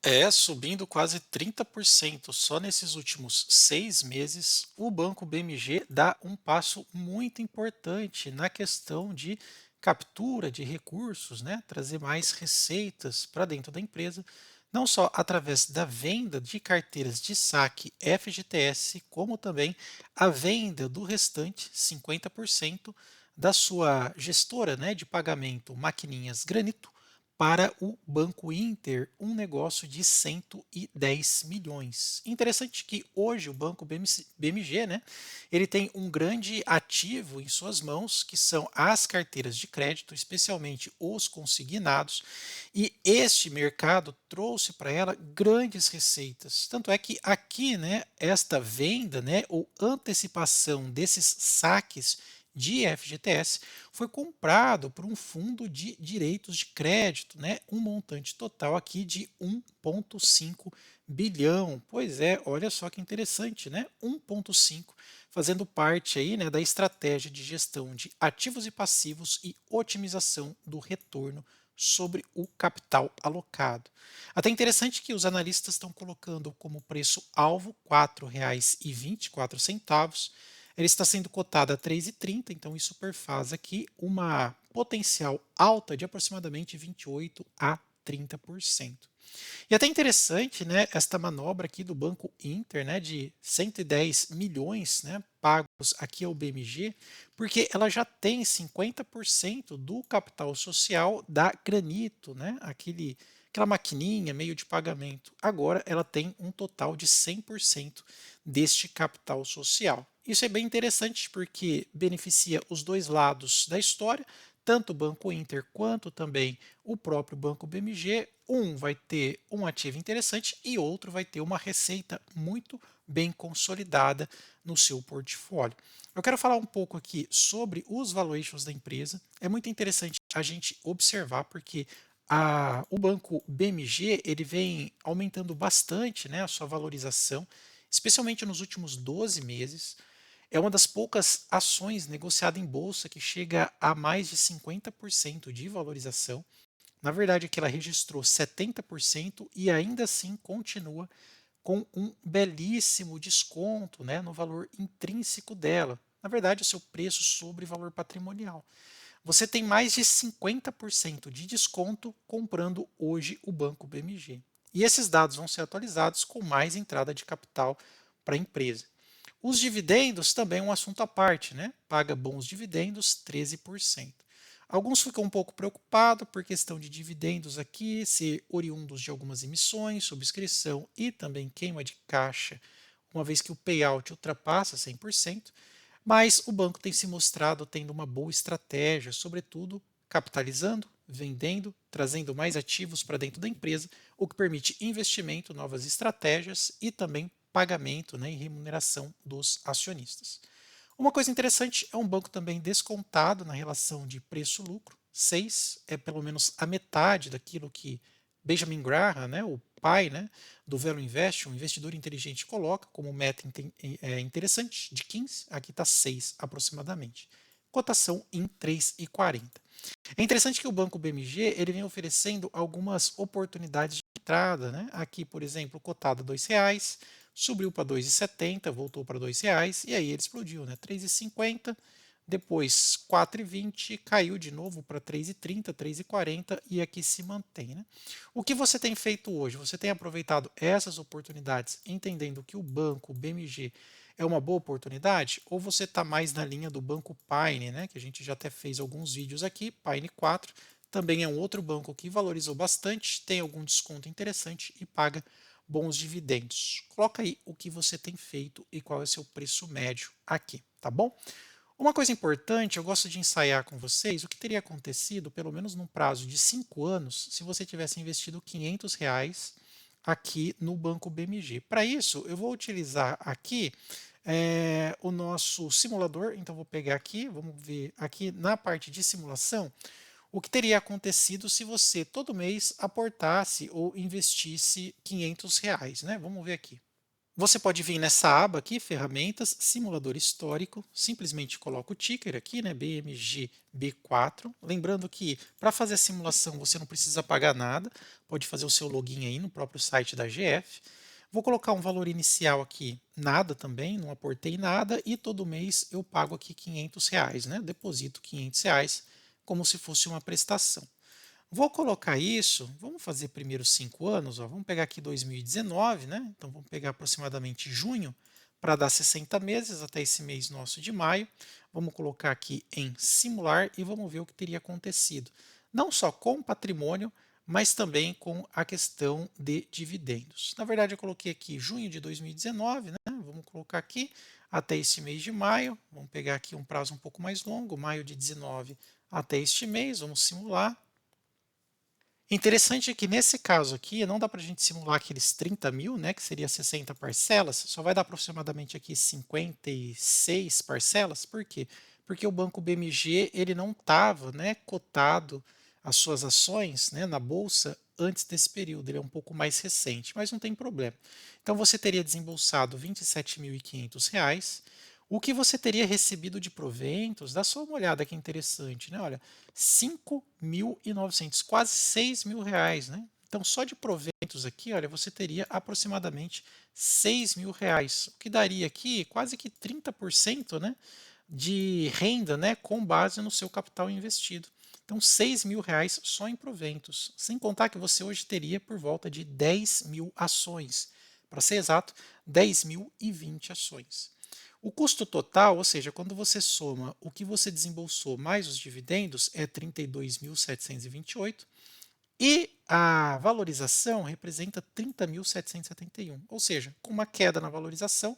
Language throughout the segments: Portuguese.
É, subindo quase 30% só nesses últimos 6 meses, o Banco BMG dá um passo muito importante na questão de captura de recursos, né? Trazer mais receitas para dentro da empresa, não só através da venda de carteiras de saque FGTS, como também a venda do restante 50% da sua gestora, né, de pagamento Maquininhas Granito para o Banco Inter, um negócio de 110 milhões. Interessante que hoje o Banco BMG, né, ele tem um grande ativo em suas mãos, que são as carteiras de crédito, especialmente os consignados, e este mercado trouxe para ela grandes receitas. Tanto é que aqui, né, esta venda, né, ou antecipação desses saques de FGTS foi comprado por um fundo de direitos de crédito, né? Um montante total aqui de 1,5 bilhão. Pois é, olha só que interessante, né? 1,5 fazendo parte aí, né, da estratégia de gestão de ativos e passivos e otimização do retorno sobre o capital alocado. Até interessante que os analistas estão colocando como preço-alvo R$ 4,24. Ele está sendo cotado a 3,30, então isso perfaz aqui uma potencial alta de aproximadamente 28 a 30%. E até interessante, né, esta manobra aqui do Banco Inter, né, de 110 milhões, né, pagos aqui ao BMG, porque ela já tem 50% do capital social da Granito, né, aquela maquininha meio de pagamento. Agora ela tem um total de 100% deste capital social. Isso é bem interessante porque beneficia os dois lados da história, tanto o Banco Inter quanto também o próprio Banco BMG. Um vai ter um ativo interessante e outro vai ter uma receita muito bem consolidada no seu portfólio. Eu quero falar um pouco aqui sobre os valuations da empresa. É muito interessante a gente observar porque o banco BMG ele vem aumentando bastante, né, a sua valorização, especialmente nos últimos 12 meses. É uma das poucas ações negociadas em bolsa que chega a mais de 50% de valorização. Na verdade, aqui ela registrou 70% e ainda assim continua com um belíssimo desconto, né, no valor intrínseco dela. Na verdade, o seu preço sobre valor patrimonial. Você tem mais de 50% de desconto comprando hoje o Banco BMG. E esses dados vão ser atualizados com mais entrada de capital para a empresa. Os dividendos também é um assunto à parte, né? Paga bons dividendos, 13%. Alguns ficam um pouco preocupados por questão de dividendos aqui, ser oriundos de algumas emissões, subscrição e também queima de caixa, uma vez que o payout ultrapassa 100%, mas o banco tem se mostrado tendo uma boa estratégia, sobretudo capitalizando, vendendo, trazendo mais ativos para dentro da empresa, o que permite investimento, novas estratégias e também pagamento, né, e remuneração dos acionistas. Uma coisa interessante é um banco também descontado na relação de preço-lucro. 6 é pelo menos a metade daquilo que Benjamin Graham, né, o pai, né, do Velo Invest, um investidor inteligente, coloca como meta interessante de 15, aqui está 6 aproximadamente. Cotação em 3,40. É interessante que o Banco BMG ele vem oferecendo algumas oportunidades de entrada, né? Aqui, por exemplo, cotado a R$ 2, subiu para 2,70, voltou para R$ 2 e aí ele explodiu, né? 3,50, depois 4,20, caiu de novo para 3,30, 3,40 e aqui se mantém, né? O que você tem feito hoje? Você tem aproveitado essas oportunidades, entendendo que o banco, o BMG, é uma boa oportunidade? Ou você está mais na linha do banco Pine, né, que a gente já até fez alguns vídeos aqui, Pine 4, também é um outro banco que valorizou bastante, tem algum desconto interessante e paga bons dividendos. Coloca aí o que você tem feito e qual é o seu preço médio aqui, tá bom? Uma coisa importante, eu gosto de ensaiar com vocês o que teria acontecido, pelo menos num prazo de 5 anos, se você tivesse investido R$ 500 aqui no Banco BMG. Para isso, eu vou utilizar aqui o nosso simulador. Então, vou pegar aqui, vamos ver aqui na parte de simulação o que teria acontecido se você todo mês aportasse ou investisse R$ 500, né? Vamos ver aqui. Você pode vir nessa aba aqui, ferramentas, simulador histórico, simplesmente coloca o ticker aqui, né, BMG B4. Lembrando que para fazer a simulação você não precisa pagar nada, pode fazer o seu login aí no próprio site da GF. Vou colocar um valor inicial aqui, nada também, não aportei nada, e todo mês eu pago aqui R$ 500, né? Deposito R$ 500 como se fosse uma prestação. Vou colocar isso, vamos fazer primeiro 5 anos, ó, vamos pegar aqui 2019, né? Então vamos pegar aproximadamente junho para dar 60 meses até esse mês nosso de maio. Vamos colocar aqui em simular e vamos ver o que teria acontecido. Não só com o patrimônio, mas também com a questão de dividendos. Na verdade, eu coloquei aqui junho de 2019, né? Vamos colocar aqui até esse mês de maio. Vamos pegar aqui um prazo um pouco mais longo, maio de 19 até este mês, vamos simular. Interessante é que nesse caso aqui não dá para a gente simular aqueles 30 mil, né, que seria 60 parcelas, só vai dar aproximadamente aqui 56 parcelas. Por quê? Porque o Banco BMG ele não estava, né, cotado as suas ações, né, na bolsa antes desse período, ele é um pouco mais recente, mas não tem problema. Então você teria desembolsado R$ 27.500. O que você teria recebido de proventos, dá só uma olhada que interessante, né? Olha, 5.900, quase R$ 6.000, né? Então, só de proventos aqui, olha, você teria aproximadamente R$ 6.000, o que daria aqui quase que 30%, né, de renda, né, com base no seu capital investido. Então, R$ 6.000 só em proventos, sem contar que você hoje teria por volta de 10.000 ações. Para ser exato, 10.020 ações. O custo total, ou seja, quando você soma o que você desembolsou mais os dividendos, é 32.728 e a valorização representa 30.771. Ou seja, com uma queda na valorização,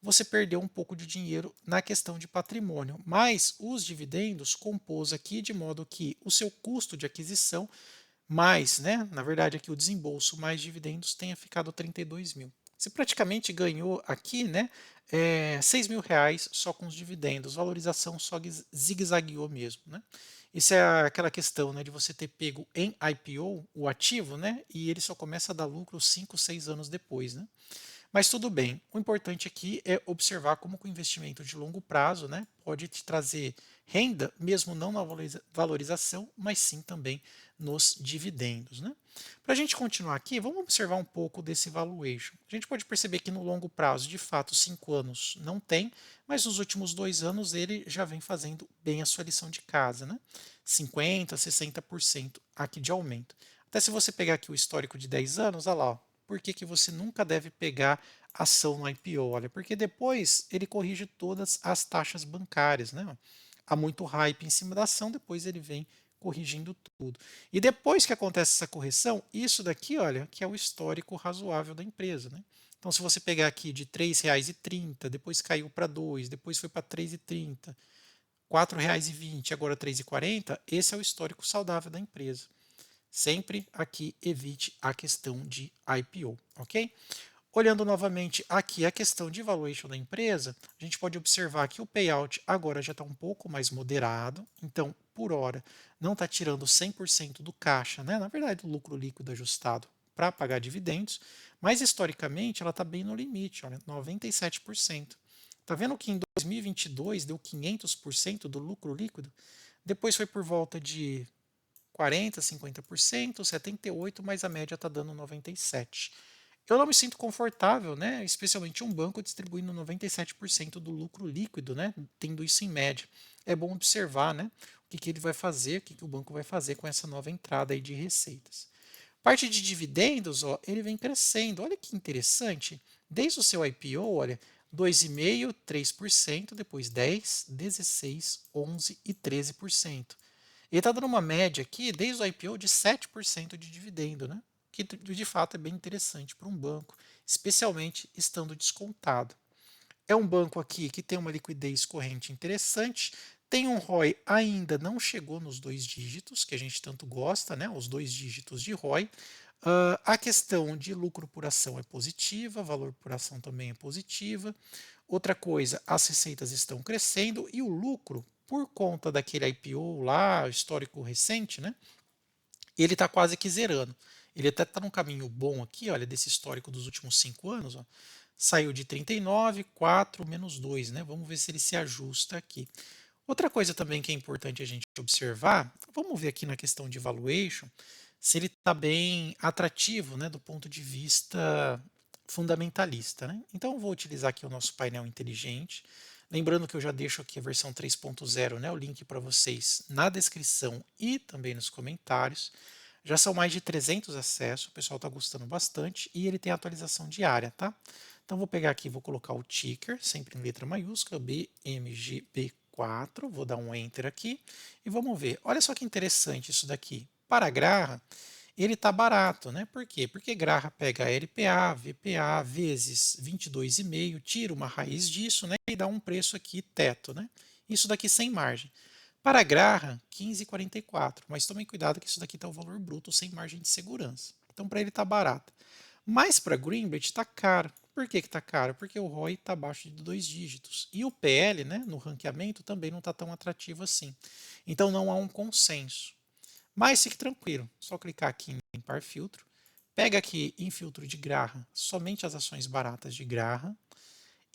você perdeu um pouco de dinheiro na questão de patrimônio, mas os dividendos compôs aqui de modo que o seu custo de aquisição mais, né, na verdade aqui o desembolso mais dividendos tenha ficado 32 mil. Você praticamente ganhou aqui, né, R$ 6.000 só com os dividendos, valorização só zigue-zagueou mesmo, né? Isso é aquela questão, né, de você ter pego em IPO o ativo, né, e ele só começa a dar lucro 5, 6 anos depois, né? Mas tudo bem, o importante aqui é observar como que o investimento de longo prazo, né, pode te trazer renda, mesmo não na valorização, mas sim também nos dividendos. Né? Para a gente continuar aqui, vamos observar um pouco desse valuation. A gente pode perceber que no longo prazo, de fato, 5 anos não tem, mas nos últimos 2 anos ele já vem fazendo bem a sua lição de casa, né? 50%, 60% aqui de aumento. Até se você pegar aqui o histórico de 10 anos, olha lá, ó, por que que você nunca deve pegar ação no IPO? Olha, porque depois ele corrige todas as taxas bancárias, né? Há muito hype em cima da ação, depois ele vem corrigindo tudo. E depois que acontece essa correção, isso daqui, olha, que é o histórico razoável da empresa, né? Então, se você pegar aqui de R$ 3,30, depois caiu para 2, depois foi para R$ 3,30, R$ 4,20, agora R$ 3,40, esse é o histórico saudável da empresa. Sempre aqui evite a questão de IPO, ok? Olhando novamente aqui a questão de valuation da empresa, a gente pode observar que o payout agora já está um pouco mais moderado, então, por hora, não está tirando 100% do caixa, né? Na verdade, do lucro líquido ajustado para pagar dividendos, mas historicamente ela está bem no limite, olha, 97%. Está vendo que em 2022 deu 500% do lucro líquido? Depois foi por volta de 40%, 50%, 78%, mas a média está dando 97%. Eu não me sinto confortável, né? Especialmente um banco distribuindo 97% do lucro líquido, né? Tendo isso em média. É bom observar, né? O que ele vai fazer, o que o banco vai fazer com essa nova entrada aí de receitas. Parte de dividendos, ó, ele vem crescendo. Olha que interessante. Desde o seu IPO, olha, 2,5%, 3%, depois 10%, 16%, 11% e 13%. Ele está dando uma média aqui, desde o IPO, de 7% de dividendo, né? Que de fato é bem interessante para um banco, especialmente estando descontado. É um banco aqui que tem uma liquidez corrente interessante, tem um ROI ainda não chegou nos 2 dígitos, que a gente tanto gosta, né? Os 2 dígitos de ROI. A questão de lucro por ação é positiva, valor por ação também é positiva. Outra coisa, as receitas estão crescendo e o lucro, por conta daquele IPO lá, histórico recente, né? Ele está quase que zerando. Ele até está num caminho bom aqui, olha, desse histórico dos últimos 5 anos, ó. Saiu de 39, 4 menos 2, né? Vamos ver se ele se ajusta aqui. Outra coisa também que é importante a gente observar, vamos ver aqui na questão de valuation, se ele está bem atrativo, né, do ponto de vista fundamentalista, né? Então, eu vou utilizar aqui o nosso painel inteligente. Lembrando que eu já deixo aqui a versão 3.0, né, o link para vocês na descrição e também nos comentários. Já são mais de 300 acessos, o pessoal está gostando bastante e ele tem atualização diária, tá? Então, vou pegar aqui, vou colocar o ticker, sempre em letra maiúscula, BMGB4, vou dar um Enter aqui e vamos ver. Olha só que interessante isso daqui. Para a Graha, ele está barato, né? Por quê? Porque Graha pega LPA, VPA vezes 22,5, tira uma raiz disso, né? E dá um preço aqui teto, né? Isso daqui sem margem. Para a Graha, 15,44, mas tomem cuidado que isso daqui está o valor bruto sem margem de segurança. Então, para ele está barato. Mas para Greenbridge está caro. Por que está caro? Porque o ROI está abaixo de 2 dígitos. E o PL, né, no ranqueamento, também não está tão atrativo assim. Então não há um consenso. Mas fique tranquilo, só clicar aqui em limpar filtro. Pega aqui em filtro de Graha somente as ações baratas de Graha.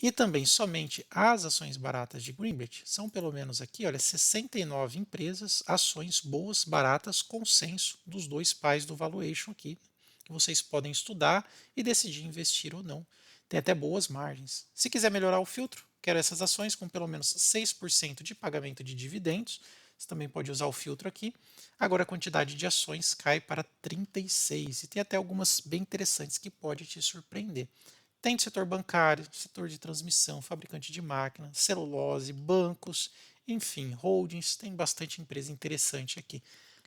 E também somente as ações baratas de Greenbridge. São pelo menos aqui, olha, 69 empresas, ações boas, baratas, consenso dos dois pais do valuation aqui, que vocês podem estudar e decidir investir ou não. Tem até boas margens. Se quiser melhorar o filtro, quero essas ações com pelo menos 6% de pagamento de dividendos. Você também pode usar o filtro aqui. Agora a quantidade de ações cai para 36 e tem até algumas bem interessantes que pode te surpreender. Tem do setor bancário, setor de transmissão, fabricante de máquina, celulose, bancos, enfim, holdings, tem bastante empresa interessante aqui.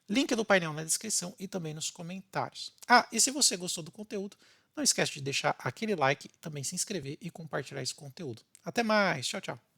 Link do painel na descrição e também nos comentários. Ah, e se você gostou do conteúdo, não esquece de deixar aquele like, também se inscrever e compartilhar esse conteúdo. Até mais, tchau, tchau.